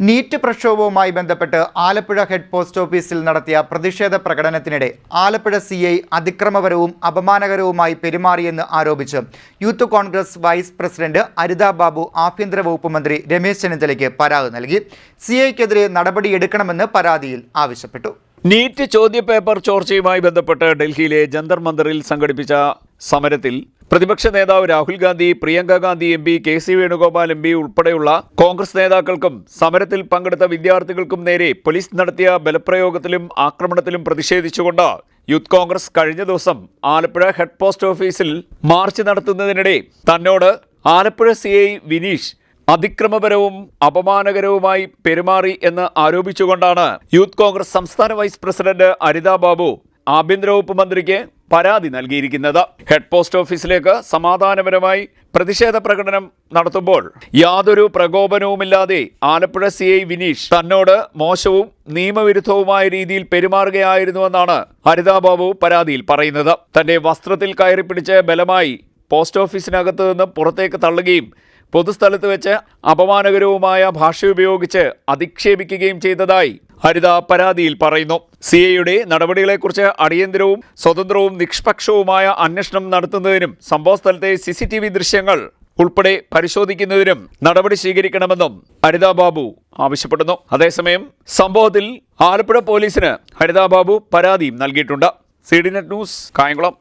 NEET പ്രക്ഷോഭവുമായി ബന്ധപ്പെട്ട് Alappuzha head post ഓഫീസിൽ നടത്തിയ പ്രതിഷേധ പ്രകടനത്തിനിടെ ആലപ്പുഴ CI അതിക്രമപരവും അപമാനകരവുമായി പെരുമാറിയെന്ന് ആരോപിച്ച് youth Congress vice president Aritha Babu ആഭ്യന്തര വകുപ്പ് മന്ത്രി രമേശ് ചെന്നിത്തലയ്ക്ക് പരാതി നൽകി. CIക്കെതിരെ നടപടിയെടുക്കണമെന്ന് പരാതിയിൽ ആവശ്യപ്പെട്ടു. നീറ്റ് ചോദ്യപേപ്പർ ചോർച്ചയുമായി ബന്ധപ്പെട്ട് ഡൽഹിയിലെ ജന്തർ മന്ദറിൽ സംഘടിപ്പിച്ച സമരത്തിൽ പ്രതിപക്ഷ നേതാവ് Rahul Gandhi, Priyanka Gandhi MP, KC Venugopal MP ഉൾപ്പെടെയുള്ള കോൺഗ്രസ് നേതാക്കൾക്കും സമരത്തിൽ പങ്കെടുത്ത വിദ്യാർത്ഥികൾക്കും നേരെ പോലീസ് നടത്തിയ ബലപ്രയോഗത്തിലും ആക്രമണത്തിലും പ്രതിഷേധിച്ചുകൊണ്ട് യൂത്ത് കോൺഗ്രസ് കഴിഞ്ഞ ദിവസം ആലപ്പുഴ ഹെഡ് പോസ്റ്റ് ഓഫീസിൽ മാർച്ച് നടത്തുന്നതിനിടെ തന്നോട് ആലപ്പുഴ CI വിനീഷ് അതിക്രമപരവും അപമാനകരവുമായി പെരുമാറി എന്ന് ആരോപിച്ചുകൊണ്ടാണ് യൂത്ത് കോൺഗ്രസ് സംസ്ഥാന വൈസ് പ്രസിഡന്റ് അരിത ബാബു ആഭ്യന്തര വകുപ്പ് മന്ത്രിക്ക് പരാതി നൽകിയിരിക്കുന്നത്. ഹെഡ് പോസ്റ്റ് ഓഫീസിലേക്ക് സമാധാനപരമായി പ്രതിഷേധ പ്രകടനം നടത്തുമ്പോൾ യാതൊരു പ്രകോപനവുമില്ലാതെ ആലപ്പുഴ CI വിനീഷ് തന്നോട് മോശവും നിയമവിരുദ്ധവുമായ രീതിയിൽ പെരുമാറുകയായിരുന്നുവെന്നാണ് അരിത ബാബു പരാതിയിൽ പറയുന്നത്. തന്റെ വസ്ത്രത്തിൽ കയറിപ്പിടിച്ച് ബലമായി പോസ്റ്റ് ഓഫീസിനകത്ത് നിന്ന് പുറത്തേക്ക് തള്ളുകയും പൊതുസ്ഥലത്ത് വെച്ച് അപമാനകരവുമായ ഭാഷ ഉപയോഗിച്ച് അധിക്ഷേപിക്കുകയും ചെയ്തതായി ഹരിത പരാതിയിൽ പറയുന്നു. CIയുടെ നടപടികളെക്കുറിച്ച് അടിയന്തരവും സ്വതന്ത്രവും നിഷ്പക്ഷവുമായ അന്വേഷണം നടത്തുന്നതിനും സംഭവസ്ഥലത്തെ CCTV ദൃശ്യങ്ങൾ ഉൾപ്പെടെ പരിശോധിക്കുന്നതിനും നടപടി സ്വീകരിക്കണമെന്നും ഹരിത ബാബു ആവശ്യപ്പെടുന്നു. അതേസമയം സംഭവത്തിൽ ആലപ്പുഴ പോലീസിന് ഹരിത ബാബു പരാതിയും നൽകിയിട്ടുണ്ട്. CDNet news, Kayamkulam.